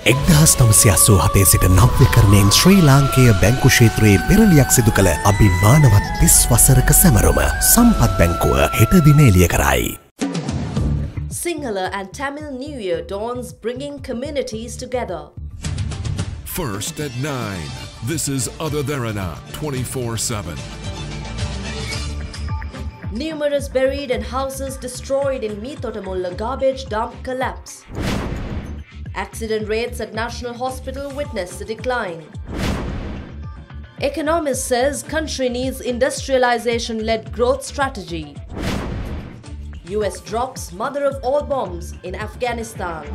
1987 සිට නව්‍යකරණයෙන් ශ්‍රී ලාංකේය බැංකු ක්ෂේත්‍රයේ පෙරලියක් සිදු කළ අභිමානවත් 30 වසරක සැමරුම සම්පත් බැංකුව හෙට දින එළිය කරයි. Sinhala and Tamil New Year dawns, bringing communities together. First at 9. This is Derana 24/7. Numerous buried and houses destroyed in Meethotamulla garbage dump collapse. Accident rates at National Hospital witnessed a decline. Economist says country needs industrialization-led growth strategy. US drops mother of all bombs in Afghanistan.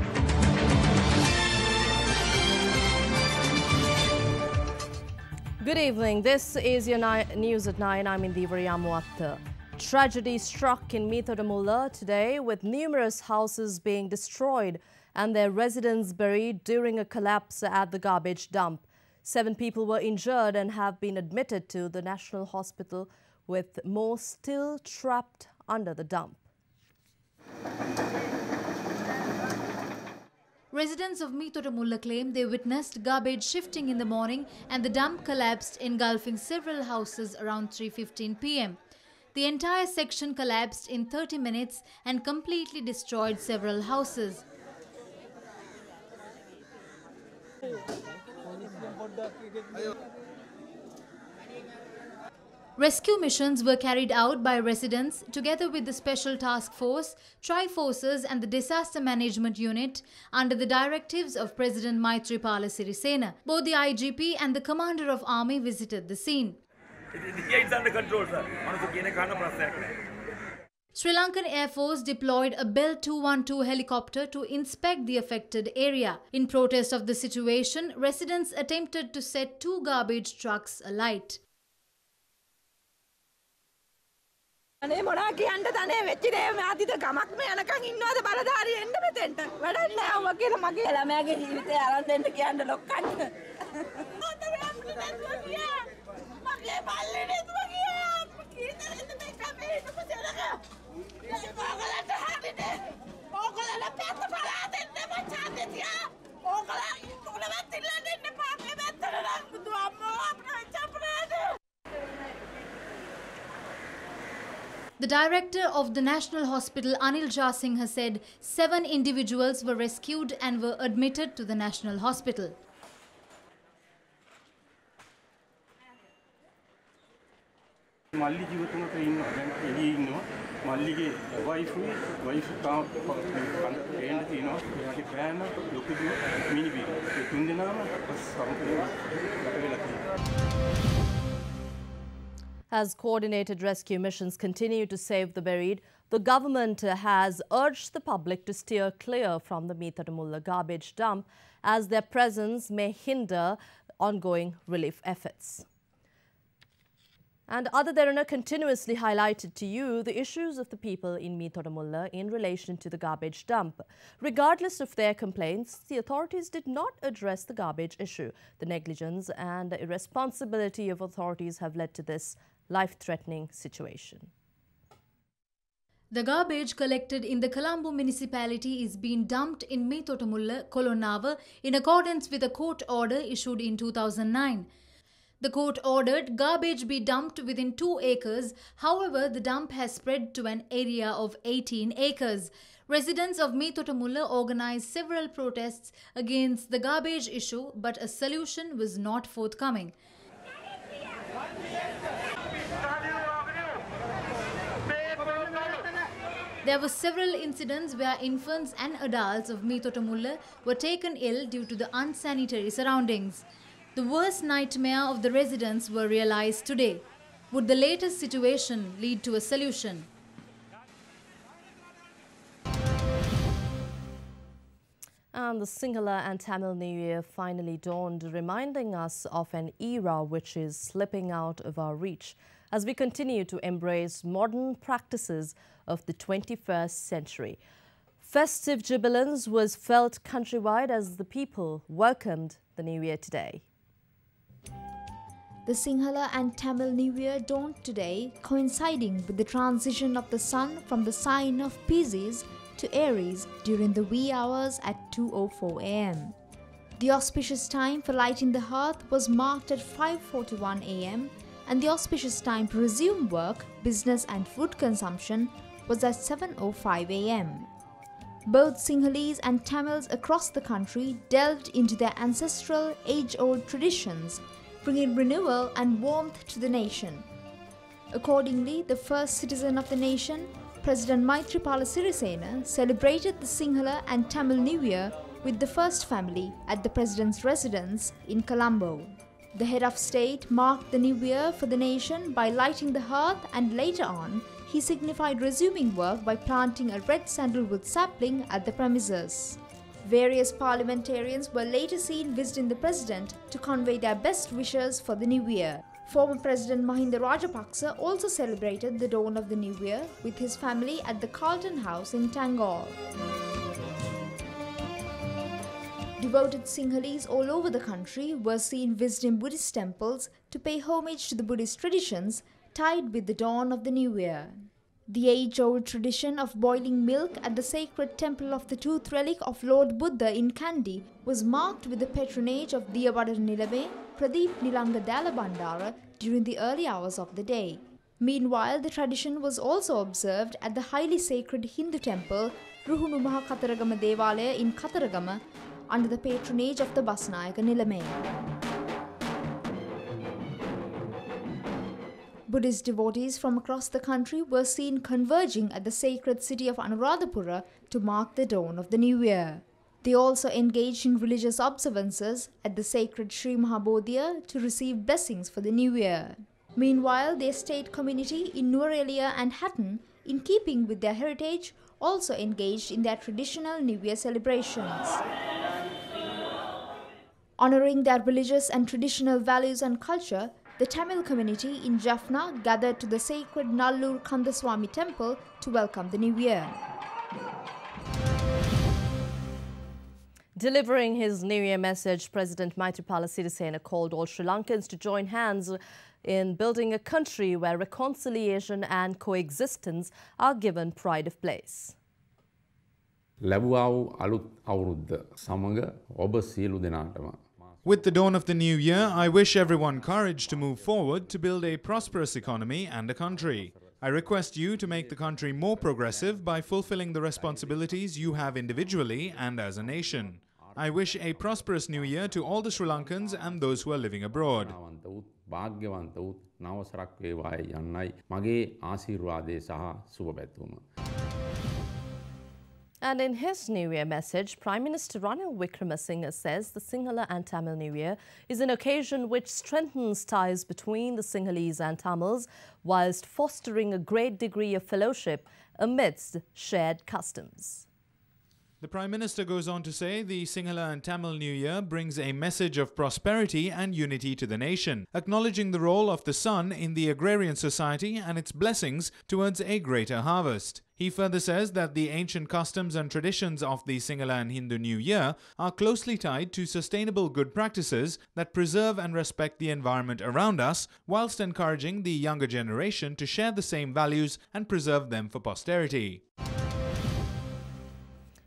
Good evening. This is your news at 9. I'm Indiva Yamuatta. Tragedy struck in Meethotamulla today, with numerous houses being destroyed and their residents buried during a collapse at the garbage dump. 7 people were injured and have been admitted to the National Hospital, with more still trapped under the dump. Residents of Meethotamulla claim they witnessed garbage shifting in the morning and the dump collapsed, engulfing several houses around 3:15 p.m. The entire section collapsed in 30 minutes and completely destroyed several houses. Rescue missions were carried out by residents together with the Special Task Force, Tri-Forces and the Disaster Management Unit under the directives of President Maithripala Sirisena. Both the IGP and the Commander of Army visited the scene. It's under control, sir. Sri Lankan Air Force deployed a Bell 212 helicopter to inspect the affected area. In protest of the situation, residents attempted to set 2 garbage trucks alight. The director of the National Hospital, Anil Jasingh, has said 7 individuals were rescued and were admitted to the National Hospital. As coordinated rescue missions continue to save the buried, the government has urged the public to steer clear from the Meethotamulla garbage dump, as their presence may hinder ongoing relief efforts. And Derana continuously highlighted to you the issues of the people in Meethotamulla in relation to the garbage dump. Regardless of their complaints, the authorities did not address the garbage issue. The negligence and irresponsibility of authorities have led to this life-threatening situation. The garbage collected in the Colombo municipality is being dumped in Meethotamulla, Kolonava, in accordance with a court order issued in 2009. The court ordered garbage be dumped within 2 acres. However, the dump has spread to an area of 18 acres. Residents of Meethotamulla organized several protests against the garbage issue, but a solution was not forthcoming. There were several incidents where infants and adults of Meethotamulla were taken ill due to the unsanitary surroundings. The worst nightmare of the residents were realized today. Would the latest situation lead to a solution? And the Sinhala and Tamil New Year finally dawned, reminding us of an era which is slipping out of our reach as we continue to embrace modern practices of the 21st century. Festive jubilance was felt countrywide as the people welcomed the New Year today. The Sinhala and Tamil New Year dawned today, coinciding with the transition of the sun from the sign of Pisces to Aries during the wee hours at 2:04 a.m. The auspicious time for lighting the hearth was marked at 5:41 am, and the auspicious time to resume work, business and food consumption was at 7:05 am. Both Sinhalese and Tamils across the country delved into their ancestral, age-old traditions, bringing renewal and warmth to the nation. Accordingly, the first citizen of the nation, President Maithripala Sirisena, celebrated the Sinhala and Tamil New Year with the first family at the President's residence in Colombo. The head of state marked the new year for the nation by lighting the hearth, and later on, he signified resuming work by planting a red sandalwood sapling at the premises. Various parliamentarians were later seen visiting the President to convey their best wishes for the new year. Former President Mahinda Rajapaksa also celebrated the dawn of the new year with his family at the Carlton House in Tangol. Devoted Sinhalese all over the country were seen visiting Buddhist temples to pay homage to the Buddhist traditions tied with the dawn of the new year. The age-old tradition of boiling milk at the sacred temple of the tooth relic of Lord Buddha in Kandy was marked with the patronage of Diyawada Nilame, Pradeep Nilanga Dalabandara during the early hours of the day. Meanwhile, the tradition was also observed at the highly sacred Hindu temple Ruhunu Maha Kataragama Devalaya in Kataragama under the patronage of the Basnayaka Nilame. Buddhist devotees from across the country were seen converging at the sacred city of Anuradhapura to mark the dawn of the new year. They also engaged in religious observances at the sacred Sri Mahabodhiya to receive blessings for the new year. Meanwhile, the estate community in Nuwara and Hatton, in keeping with their heritage, also engaged in their traditional New Year celebrations. Honoring their religious and traditional values and culture, the Tamil community in Jaffna gathered to the sacred Nallur Kandaswamy temple to welcome the new year. Delivering his New Year message, President Maithripala Sirisena called all Sri Lankans to join hands in building a country where reconciliation and coexistence are given pride of place. With the dawn of the new year, I wish everyone courage to move forward to build a prosperous economy and a country. I request you to make the country more progressive by fulfilling the responsibilities you have individually and as a nation. I wish a prosperous new year to all the Sri Lankans and those who are living abroad. And in his New Year message, Prime Minister Ranil Wickremesinghe says the Sinhala and Tamil New Year is an occasion which strengthens ties between the Sinhalese and Tamils whilst fostering a great degree of fellowship amidst shared customs. The Prime Minister goes on to say the Sinhala and Tamil New Year brings a message of prosperity and unity to the nation, acknowledging the role of the sun in the agrarian society and its blessings towards a greater harvest. He further says that the ancient customs and traditions of the Sinhala and Hindu New Year are closely tied to sustainable good practices that preserve and respect the environment around us, whilst encouraging the younger generation to share the same values and preserve them for posterity.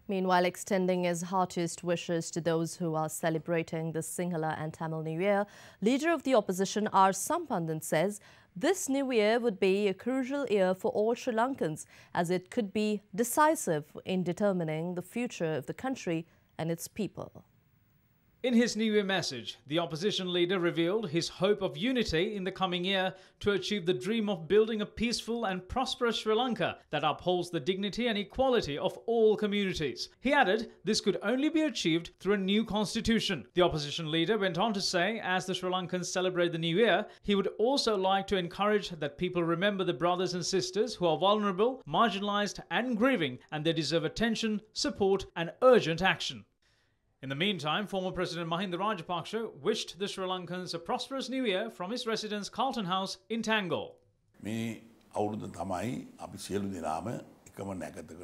Meanwhile, extending his heartiest wishes to those who are celebrating the Sinhala and Tamil New Year, Leader of the Opposition R. Sampandhan says this New Year would be a crucial year for all Sri Lankans, as it could be decisive in determining the future of the country and its people. In his New Year message, the opposition leader revealed his hope of unity in the coming year to achieve the dream of building a peaceful and prosperous Sri Lanka that upholds the dignity and equality of all communities. He added this could only be achieved through a new constitution. The opposition leader went on to say as the Sri Lankans celebrate the New Year, he would also like to encourage that people remember the brothers and sisters who are vulnerable, marginalized and grieving, and they deserve attention, support and urgent action. In the meantime, former President Mahinda Rajapaksa wished the Sri Lankans a prosperous New Year from his residence Carlton House in Tangol.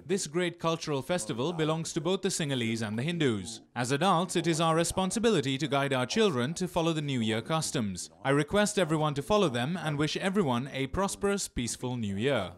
This great cultural festival belongs to both the Sinhalese and the Hindus. As adults, it is our responsibility to guide our children to follow the New Year customs. I request everyone to follow them and wish everyone a prosperous, peaceful New Year.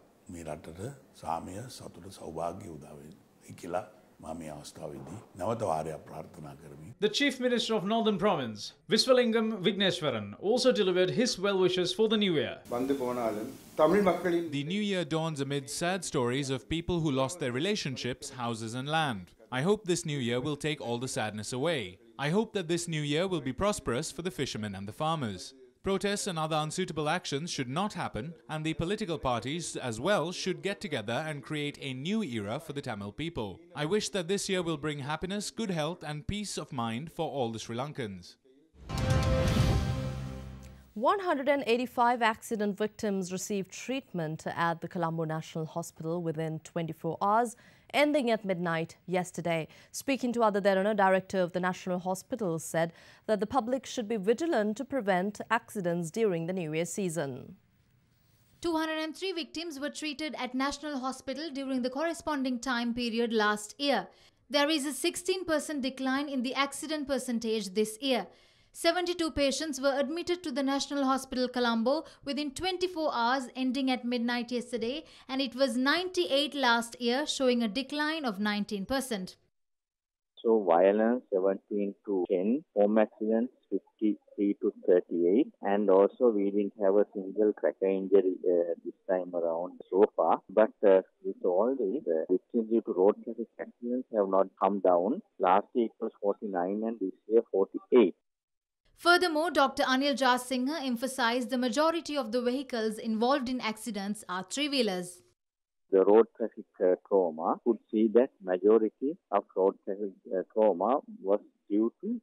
The Chief Minister of Northern Province, Viswalingam Vigneswaran, also delivered his well wishes for the new year. The new year dawns amid sad stories of people who lost their relationships, houses and land. I hope this new year will take all the sadness away. I hope that this new year will be prosperous for the fishermen and the farmers. Protests and other unsuitable actions should not happen, and the political parties as well should get together and create a new era for the Tamil people. I wish that this year will bring happiness, good health and peace of mind for all the Sri Lankans. 185 accident victims received treatment at the Colombo National Hospital within 24 hours, ending at midnight yesterday. Speaking to Ada Derana, director of the National Hospital, said that the public should be vigilant to prevent accidents during the New Year season. 203 victims were treated at National Hospital during the corresponding time period last year. There is a 16% decline in the accident percentage this year. 72 patients were admitted to the National Hospital Colombo within 24 hours ending at midnight yesterday, and it was 98 last year, showing a decline of 19%. So violence 17 to 10, home accidents 53 to 38, and also we didn't have a single cracker injury this time around so far. But with all this, victims due to road traffic accidents have not come down. Last year it was 49 and this year 48. Furthermore, Dr. Anil Jasingha emphasized the majority of the vehicles involved in accidents are three-wheelers. The road traffic trauma could see that majority of road traffic trauma was due to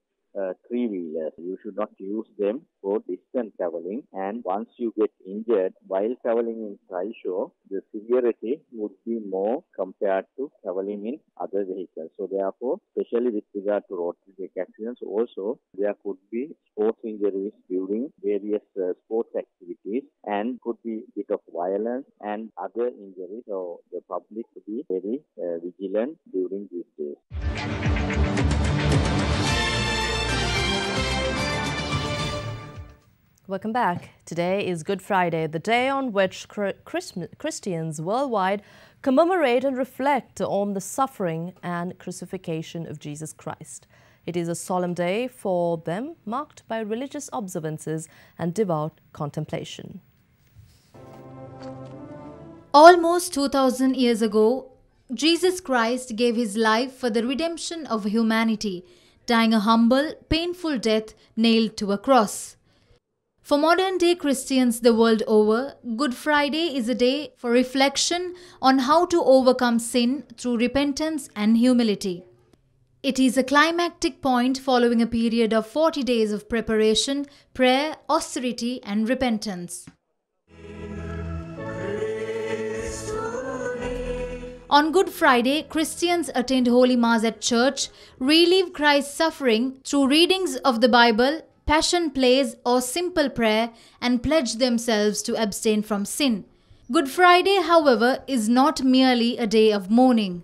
three-wheelers. You should not use them for distant traveling, and once you get injured while traveling in Trishaw, the severity would be more compared to traveling in other vehicles. So therefore, especially with regard to road traffic accidents, also there could be sports injuries during various sports activities, and could be a bit of violence and other injuries. So the public should be very vigilant during these days. Welcome back. Today is Good Friday, the day on which Christians worldwide commemorate and reflect on the suffering and crucifixion of Jesus Christ. It is a solemn day for them, marked by religious observances and devout contemplation. Almost 2000 years ago, Jesus Christ gave his life for the redemption of humanity, dying a humble, painful death nailed to a cross. For modern-day Christians the world over, Good Friday is a day for reflection on how to overcome sin through repentance and humility. It is a climactic point following a period of 40 days of preparation, prayer, austerity and repentance. On Good Friday, Christians attend Holy Mass at church, relive Christ's suffering through readings of the Bible, passion plays or simple prayer, and pledge themselves to abstain from sin. Good Friday, however, is not merely a day of mourning.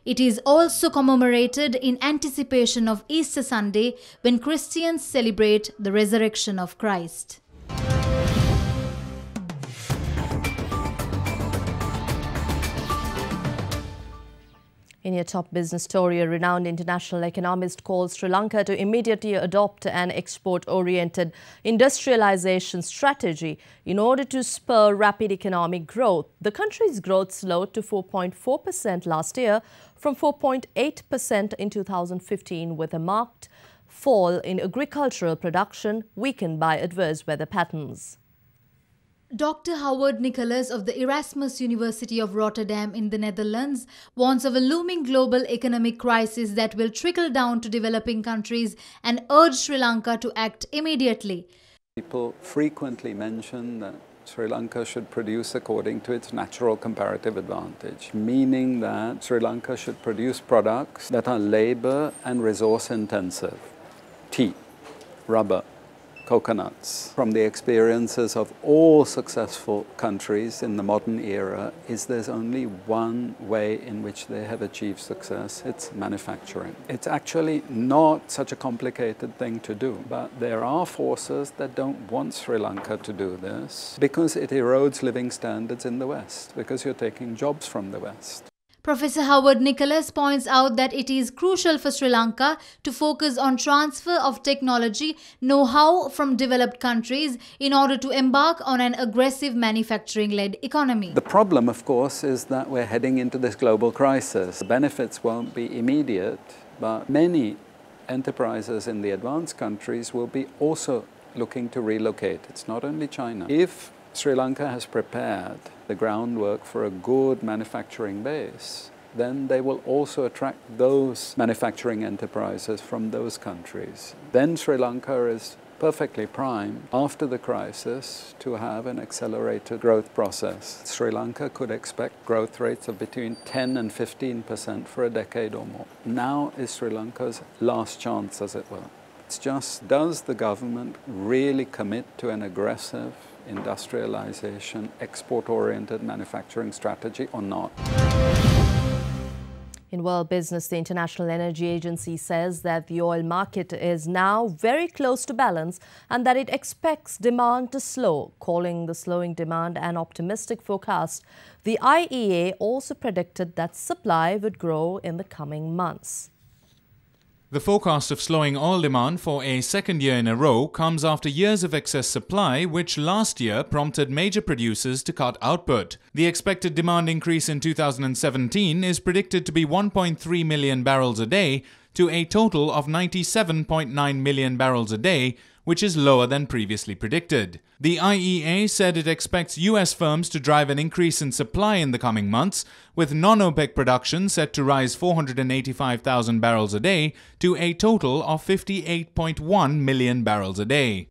It is also commemorated in anticipation of Easter Sunday, when Christians celebrate the resurrection of Christ. In your top business story, a renowned international economist calls Sri Lanka to immediately adopt an export-oriented industrialization strategy in order to spur rapid economic growth. The country's growth slowed to 4.4% last year from 4.8% in 2015, with a marked fall in agricultural production weakened by adverse weather patterns. Dr. Howard Nicholas of the Erasmus University of Rotterdam in the Netherlands warns of a looming global economic crisis that will trickle down to developing countries and urge Sri Lanka to act immediately. People frequently mention that Sri Lanka should produce according to its natural comparative advantage, meaning that Sri Lanka should produce products that are labor and resource intensive. Tea, rubber, coconuts. From the experiences of all successful countries in the modern era, is there's only one way in which they have achieved success. It's manufacturing. It's actually not such a complicated thing to do, but there are forces that don't want Sri Lanka to do this because it erodes living standards in the West, because you're taking jobs from the West. Professor Howard Nicholas points out that it is crucial for Sri Lanka to focus on transfer of technology know-how from developed countries in order to embark on an aggressive manufacturing-led economy. The problem, of course, is that we're heading into this global crisis. The benefits won't be immediate, but many enterprises in the advanced countries will be also looking to relocate. It's not only China. If Sri Lanka has prepared the groundwork for a good manufacturing base, then they will also attract those manufacturing enterprises from those countries. Then Sri Lanka is perfectly primed after the crisis to have an accelerated growth process. Sri Lanka could expect growth rates of between 10 and 15% for a decade or more. Now is Sri Lanka's last chance, as it were. It's just, does the government really commit to an aggressive industrialization, export-oriented manufacturing strategy or not? In world business, the International Energy Agency says that the oil market is now very close to balance and that it expects demand to slow, calling the slowing demand an optimistic forecast. The IEA also predicted that supply would grow in the coming months. The forecast of slowing oil demand for a second year in a row comes after years of excess supply, which last year prompted major producers to cut output. The expected demand increase in 2017 is predicted to be 1.3 million barrels a day to a total of 97.9 million barrels a day, which is lower than previously predicted. The IEA said it expects US firms to drive an increase in supply in the coming months, with non-OPEC production set to rise 485,000 barrels a day to a total of 58.1 million barrels a day.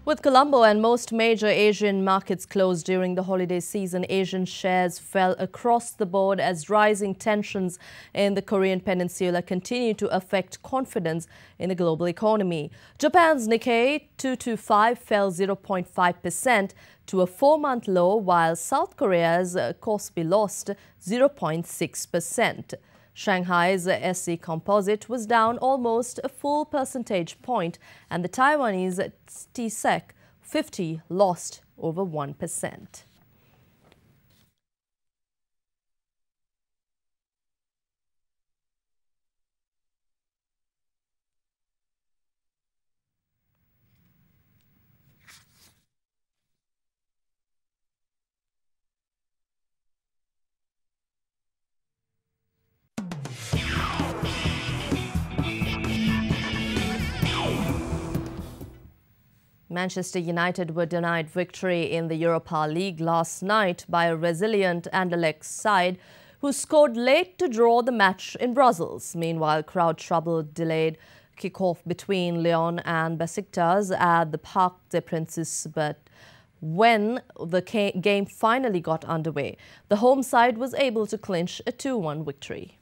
With Colombo and most major Asian markets closed during the holiday season, Asian shares fell across the board as rising tensions in the Korean peninsula continue to affect confidence in the global economy. Japan's Nikkei 225 fell 0.5% to a 4-month low, while South Korea's Kospi lost 0.6%. Shanghai's SE Composite was down almost a full percentage point, and the Taiwanese TSEC 50 lost over 1%. Manchester United were denied victory in the Europa League last night by a resilient Anderlecht side who scored late to draw the match in Brussels. Meanwhile, crowd trouble delayed kick-off between Lyon and Besiktas at the Parc des Princes, but when the game finally got underway, the home side was able to clinch a 2-1 victory.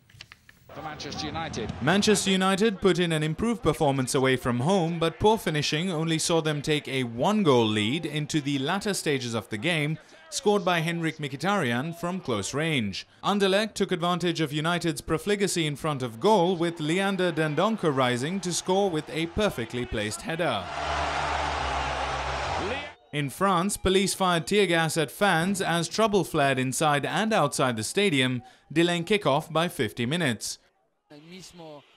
Manchester United put in an improved performance away from home, but poor finishing only saw them take a 1-goal lead into the latter stages of the game, scored by Henrik Mkhitaryan from close range. Anderlecht took advantage of United's profligacy in front of goal, with Leander Dendoncker rising to score with a perfectly placed header. In France, police fired tear gas at fans as trouble flared inside and outside the stadium, delaying kickoff by 50 minutes.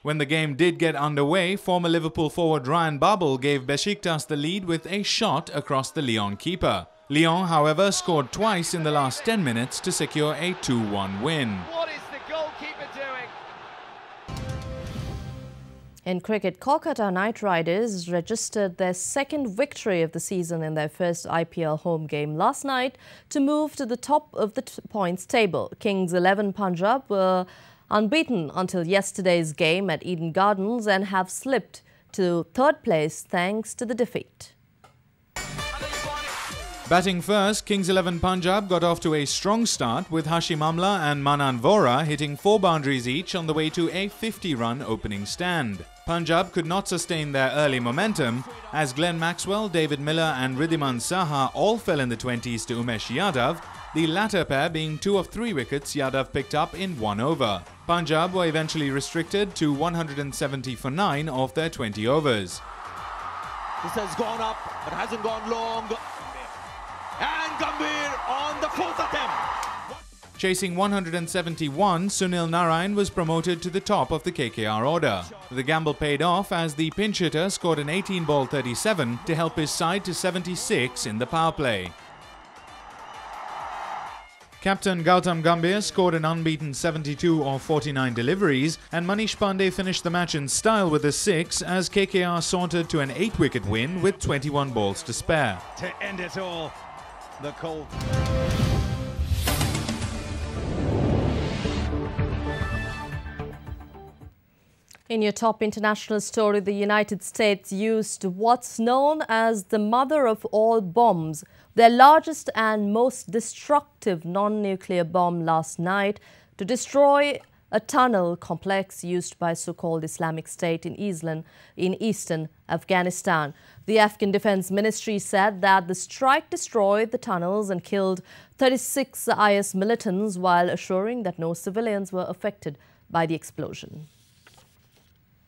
When the game did get underway, former Liverpool forward Ryan Babel gave Besiktas the lead with a shot across the Lyon keeper. Lyon, however, scored twice in the last 10 minutes to secure a 2-1 win. What is the goalkeeper doing? In cricket, Kolkata Knight Riders registered their second victory of the season in their first IPL home game last night to move to the top of the points table. Kings 11 Punjab were unbeaten until yesterday's game at Eden Gardens and have slipped to third place thanks to the defeat. Batting first, Kings 11 Punjab got off to a strong start with Hashim Amla and Manan Vora hitting 4 boundaries each on the way to a 50-run opening stand. Punjab could not sustain their early momentum as Glenn Maxwell, David Miller and Ridhiman Saha all fell in the 20s to Umesh Yadav, the latter pair being 2 of 3 wickets Yadav picked up in 1 over. Punjab were eventually restricted to 170 for 9 of their 20 overs. This has gone up, but hasn't gone long. And Gambhir on the 4th attempt. Chasing 171, Sunil Narayan was promoted to the top of the KKR order. The gamble paid off as the pinch hitter scored an 18-ball 37 to help his side to 76 in the power play. Captain Gautam Gambhir scored an unbeaten 72 of 49 deliveries, and Manish Pandey finished the match in style with a 6 as KKR sauntered to an 8-wicket win with 21 balls to spare. To end it all, the call. In your top international story, the United States used what's known as the mother of all bombs, their largest and most destructive non-nuclear bomb last night, to destroy a tunnel complex used by so-called Islamic State in eastern Afghanistan. The Afghan Defense Ministry said that the strike destroyed the tunnels and killed 36 IS militants, while assuring that no civilians were affected by the explosion.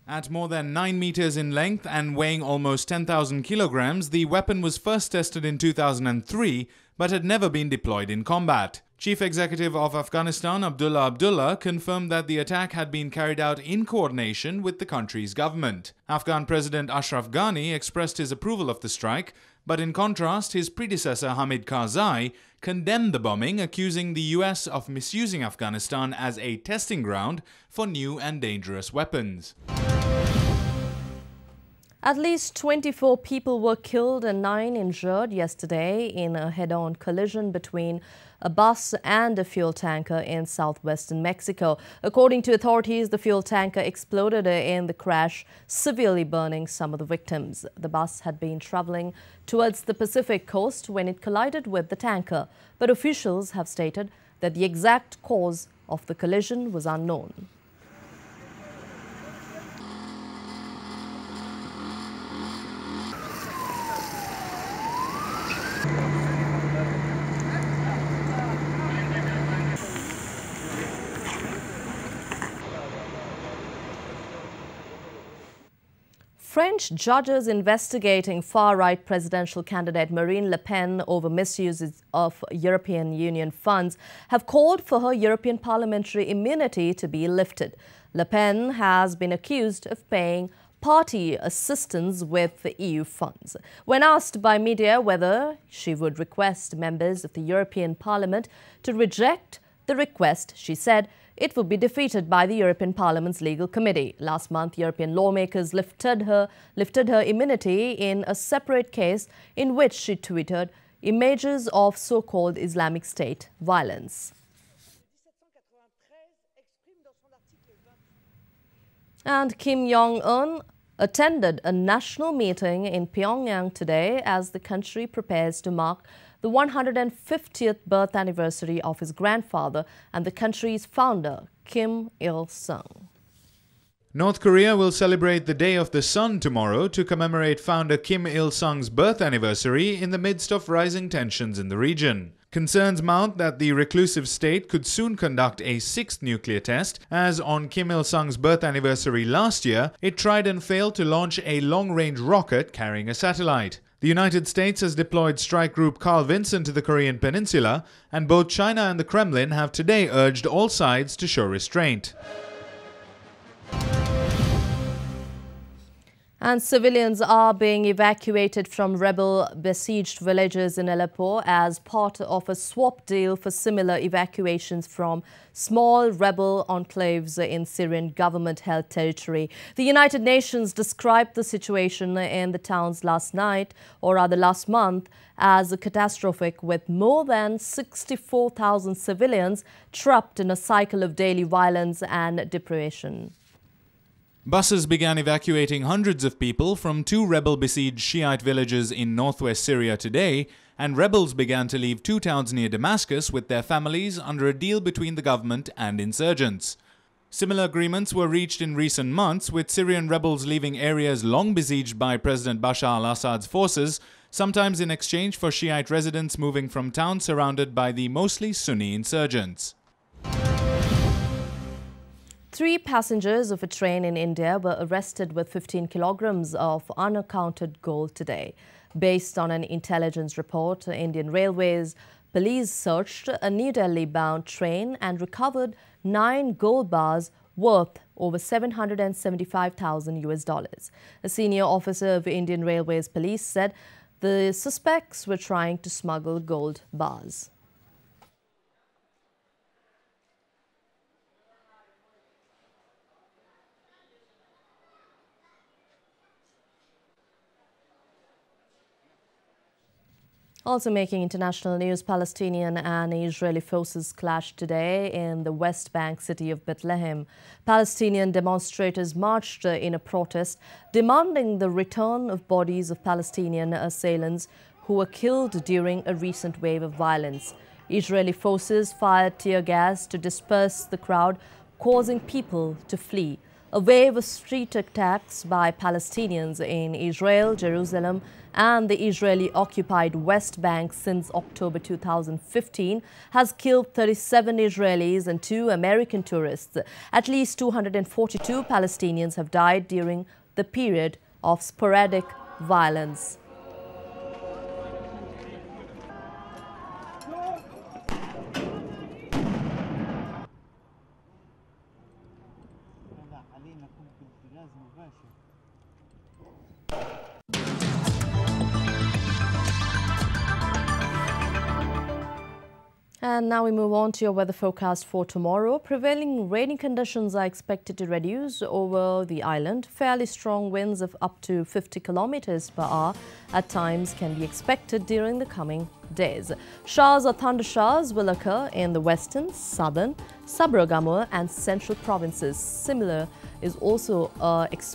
At more than 9 meters in length and weighing almost 10,000 kilograms, the weapon was first tested in 2003 but had never been deployed in combat. Chief Executive of Afghanistan Abdullah Abdullah confirmed that the attack had been carried out in coordination with the country's government. Afghan President Ashraf Ghani expressed his approval of the strike, but in contrast, his predecessor Hamid Karzai condemned the bombing, accusing the US of misusing Afghanistan as a testing ground for new and dangerous weapons. At least 24 people were killed and 9 injured yesterday in a head-on collision between a bus and a fuel tanker in southwestern Mexico. According to authorities, the fuel tanker exploded in the crash, severely burning some of the victims. The bus had been traveling towards the Pacific coast when it collided with the tanker, but officials have stated that the exact cause of the collision was unknown. French judges investigating far-right presidential candidate Marine Le Pen over misuse of European Union funds have called for her European parliamentary immunity to be lifted. Le Pen has been accused of paying party assistance with the EU funds. When asked by media whether she would request members of the European Parliament to reject the request, she said it would be defeated by the European Parliament's legal committee. Last month, European lawmakers lifted her immunity in a separate case in which she tweeted images of so-called Islamic State violence. And Kim Jong-un attended a national meeting in Pyongyang today as the country prepares to mark the 150th birth anniversary of his grandfather and the country's founder, Kim Il-sung. North Korea will celebrate the Day of the Sun tomorrow to commemorate founder Kim Il-sung's birth anniversary in the midst of rising tensions in the region. Concerns mount that the reclusive state could soon conduct a 6th nuclear test, as on Kim Il-sung's birth anniversary last year, it tried and failed to launch a long-range rocket carrying a satellite. The United States has deployed strike group Carl Vinson to the Korean peninsula, and both China and the Kremlin have today urged all sides to show restraint. And civilians are being evacuated from rebel-besieged villages in Aleppo as part of a swap deal for similar evacuations from small rebel enclaves in Syrian government-held territory. The United Nations described the situation in the towns last month, as catastrophic, with more than 64,000 civilians trapped in a cycle of daily violence and deprivation. Buses began evacuating hundreds of people from 2 rebel-besieged Shiite villages in northwest Syria today, and rebels began to leave 2 towns near Damascus with their families under a deal between the government and insurgents. Similar agreements were reached in recent months, with Syrian rebels leaving areas long besieged by President Bashar al-Assad's forces, sometimes in exchange for Shiite residents moving from towns surrounded by the mostly Sunni insurgents. 3 passengers of a train in India were arrested with 15 kilograms of unaccounted gold today. Based on an intelligence report, Indian Railways Police searched a New Delhi-bound train and recovered 9 gold bars worth over $775,000. A senior officer of Indian Railways Police said the suspects were trying to smuggle gold bars. Also making international news, Palestinian and Israeli forces clashed today in the West Bank city of Bethlehem. Palestinian demonstrators marched in a protest demanding the return of bodies of Palestinian assailants who were killed during a recent wave of violence. Israeli forces fired tear gas to disperse the crowd, causing people to flee. A wave of street attacks by Palestinians in Israel, Jerusalem, and the Israeli-occupied West Bank since October 2015 has killed 37 Israelis and 2 American tourists. At least 242 Palestinians have died during the period of sporadic violence. And now we move on to your weather forecast for tomorrow. Prevailing rainy conditions are expected to reduce over the island. Fairly strong winds of up to 50 kilometers per hour at times can be expected during the coming days. Showers or thunder showers will occur in the western, southern, Sabaragamuwa and central provinces. Similar is also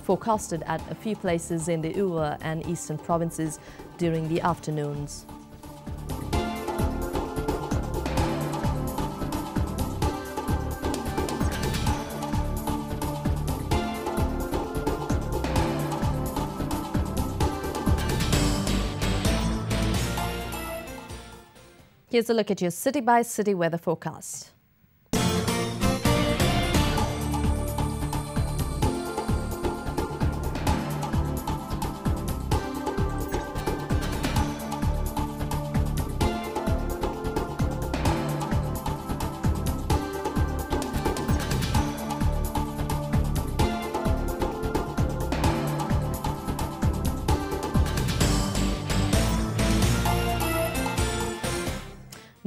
forecasted at a few places in the Uva and eastern provinces during the afternoons. Here's a look at your city-by-city weather forecast.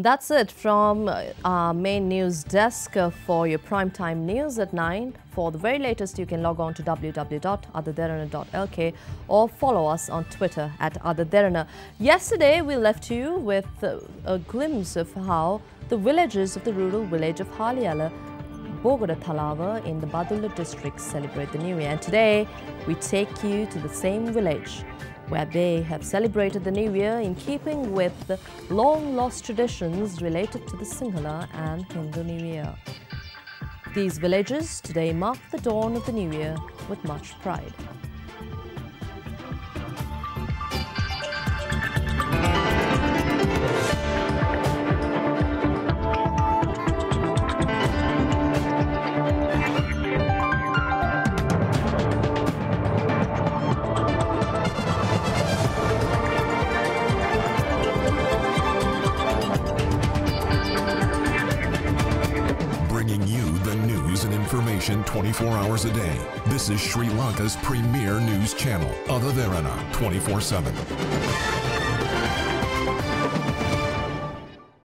That's it from our main news desk for your primetime news at 9. For the very latest, you can log on to www.otherderana.lk or follow us on Twitter at otherderana. Yesterday, we left you with a glimpse of how the villagers of the rural village of Haliala, Bogoda Thalava in the Badulla district celebrate the New Year. And today, we take you to the same village where they have celebrated the New Year in keeping with the long-lost traditions related to the Sinhala and Hindu New Year. These villages today mark the dawn of the New Year with much pride. Information 24 hours a day. This is Sri Lanka's premier news channel, Other Derana, 24/7.